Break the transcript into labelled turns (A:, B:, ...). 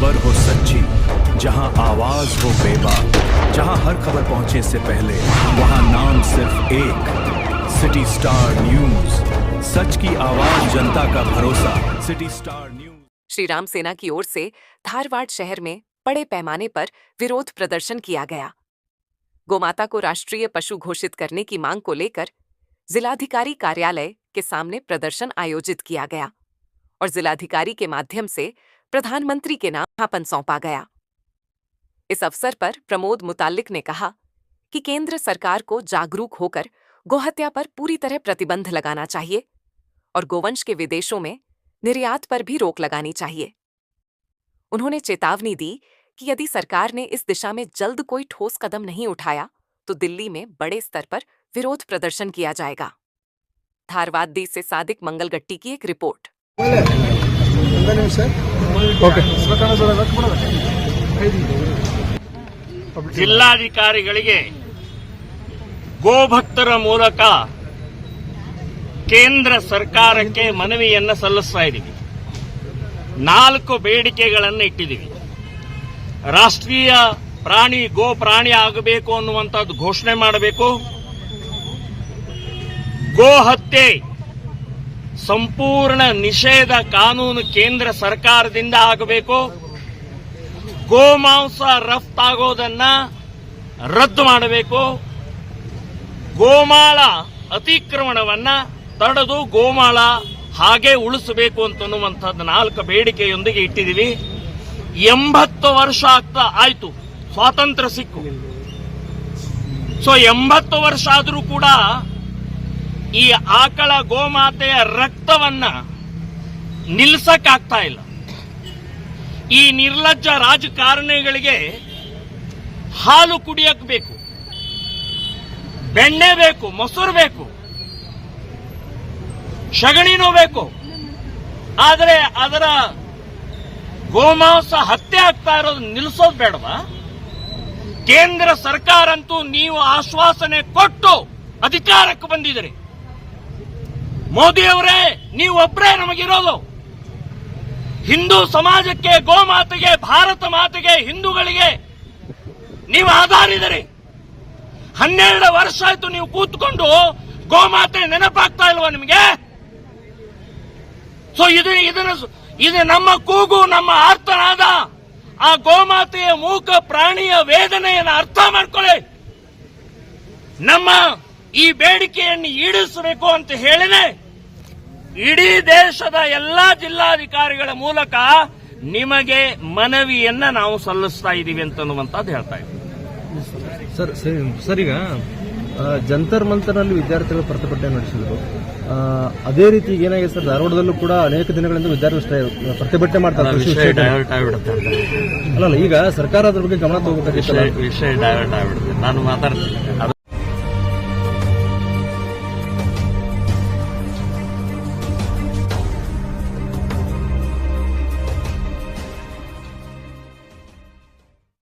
A: खबर हो सच्ची, जहां आवाज हो बेबाक, जहां हर खबर पहुंचे से पहले वहां नाम सिर्फ एक, सिटी स्टार न्यूज। सच की आवाज, जनता का भरोसा, city star news.
B: Shri Ram सेना की ओर से धारवाड़ शहर में बड़े पैमाने पर विरोध प्रदर्शन किया गया। गोमाता को राष्ट्रीय पशु घोषित करने की मांग को लेकर जिलाधिकारी कार्यालय के सामने प्रदर्शन आयोजित किया गया और जिलाधिकारी के माध्यम से प्रधानमंत्री के नाम ज्ञापन सौंपा गया। इस अवसर पर प्रमोद मुतालिक ने कहा कि केंद्र सरकार को जागरूक होकर गोहत्या पर पूरी तरह प्रतिबंध लगाना चाहिए और गोवंश के विदेशों में निर्यात पर भी रोक लगानी चाहिए। उन्होंने चेतावनी दी कि यदि सरकार ने इस दिशा में जल्द कोई ठोस कदम नहीं उठाया तो दिल्ली में बड़े स्तर पर विरोध प्रदर्शन किया जाएगा। धारवाड़ से सादिक मंगलगट्टी की एक रिपोर्ट।
C: ಜಿಲ್ಲಾಧಿಕಾರಿಗಳಿಗೆ ಗೋಭಕ್ತರ ಮೂಲಕ ಕೇಂದ್ರ ಸರ್ಕಾರಕ್ಕೆ ಮನವಿಯನ್ನು ಸಲ್ಲಿಸ್ತಾ ಇದ್ದೀವಿ। 4 ಬೇಡಿಕೆಗಳನ್ನು ಇಟ್ಟಿದ್ದೀವಿ। ರಾಷ್ಟ್ರೀಯ ಪ್ರಾಣಿ ಗೋ ಪ್ರಾಣಿ ಆಗಬೇಕು ಅನ್ನುವಂಥದ್ದು ಘೋಷಣೆ ಮಾಡಬೇಕು। ಗೋ ಹತ್ಯೆ ಸಂಪೂರ್ಣ ನಿಷೇಧ ಕಾನೂನು ಕೇಂದ್ರ ಸರ್ಕಾರದಿಂದ ಆಗಬೇಕು। ಗೋಮಾಂಸ ರಫ್ತಾಗೋದನ್ನ ರದ್ದು ಮಾಡಬೇಕು। ಗೋಮಾಳ ಅತಿಕ್ರಮಣವನ್ನ ತಡೆದು ಗೋಮಾಳ ಹಾಗೆ ಉಳಿಸಬೇಕು ಅಂತನ್ನುವಂಥದ್ದು 4 ಬೇಡಿಕೆಯೊಂದಿಗೆ ಇಟ್ಟಿದ್ದೀವಿ। 80 ವರ್ಷ ಆಯ್ತು ಸ್ವಾತಂತ್ರ್ಯ ಸಿಕ್ಕು। ಸೊ 80 ವರ್ಷ ಆದರೂ ಕೂಡ ಈ ಆಕಳ ಗೋಮಾತೆಯ ರಕ್ತವನ್ನ ನಿಲ್ಲಿಸಕ್ಕಾಗ್ತಾ ಇಲ್ಲ। ಈ ನಿರ್ಲಜ್ಜ ರಾಜಕಾರಣಿಗಳಿಗೆ ಹಾಲು ಕುಡಿಯಕ್ ಬೇಕು, ಬೆಣ್ಣೆ ಬೇಕು, ಮೊಸರು ಬೇಕು, ಸಗಣಿನೂ ಬೇಕು, ಆದರೆ ಅದರ ಗೋಮಾಂಸ ಹತ್ಯೆ ಆಗ್ತಾ ಇರೋದು ನಿಲ್ಲಿಸೋದು ಬೇಡವಾ? ಕೇಂದ್ರ ಸರ್ಕಾರ ಅಂತೂ ನೀವು ಆಶ್ವಾಸನೆ ಕೊಟ್ಟು ಅಧಿಕಾರಕ್ಕೆ ಬಂದಿದ್ದೀರಿ। ಮೋದಿಯವರೇ, ನೀವು ಒಬ್ಬರೇ ನಮಗಿರೋದು। ಹಿಂದೂ ಸಮಾಜಕ್ಕೆ, ಗೋಮಾತೆಗೆ, ಭಾರತ ಮಾತೆಗೆ, ಹಿಂದೂಗಳಿಗೆ ನೀವು ಆಧಾರಿದ್ದೀರಿ। 12 ವರ್ಷ ಆಯ್ತು ನೀವು ಕೂತ್ಕೊಂಡು ಗೋಮಾತೆ ನೆನಪಾಗ್ತಾ ಇಲ್ವಾ ನಿಮಗೆ? ಸೊ ಇದು ನಮ್ಮ ಕೂಗು, ನಮ್ಮ ಆರ್ತನಾದ। ಆ ಗೋಮಾತೆಯ ಮೂಕ ಪ್ರಾಣಿಯ ವೇದನೆಯನ್ನು ಅರ್ಥ ಮಾಡ್ಕೊಳ್ಳಿ। ನಮ್ಮ ಈ ಬೇಡಿಕೆಯನ್ನು ಈಡೇರಿಸಬೇಕು ಅಂತ ಹೇಳಿದೆ ಇಡೀ ದೇಶದ ಎಲ್ಲಾ ಜಿಲ್ಲಾಧಿಕಾರಿಗಳ ಮೂಲಕ ನಿಮಗೆ ಮನವಿಯನ್ನ ನಾವು ಸಲ್ಲಿಸ್ತಾ ಇದ್ದೀವಿ ಅಂತನ್ನುವಂಥದ್ದು ಹೇಳ್ತಾ ಇದ್ದೀವಿ।
D: ಸರ್, ಈಗ ಜಂತರ್ ಮಂತರ್ನಲ್ಲಿ ವಿದ್ಯಾರ್ಥಿಗಳು ಪ್ರತಿಭಟನೆ ನಡೆಸಿದ್ರು। ಅದೇ ರೀತಿ ಏನಾಗಿದೆ ಸರ್, ಧಾರವಾಡದಲ್ಲೂ ಕೂಡ ಅನೇಕ ದಿನಗಳಿಂದ ವಿದ್ಯಾರ್ಥಿಗಳು ಪ್ರತಿಭಟನೆ ಮಾಡ್ತಾರೆ। ಅಲ್ಲ, ಈಗ ಸರ್ಕಾರ ಅದ್ರ ಬಗ್ಗೆ ಗಮನ ತಗೋಬೇಕಾಗಿತ್ತು।
C: ವಿಷಯ ಡೈವರ್ಟ್ ಆಗ್ಬಿಡುತ್ತೆ, ನಾನು ಮಾತಾಡ್ತೀನಿ।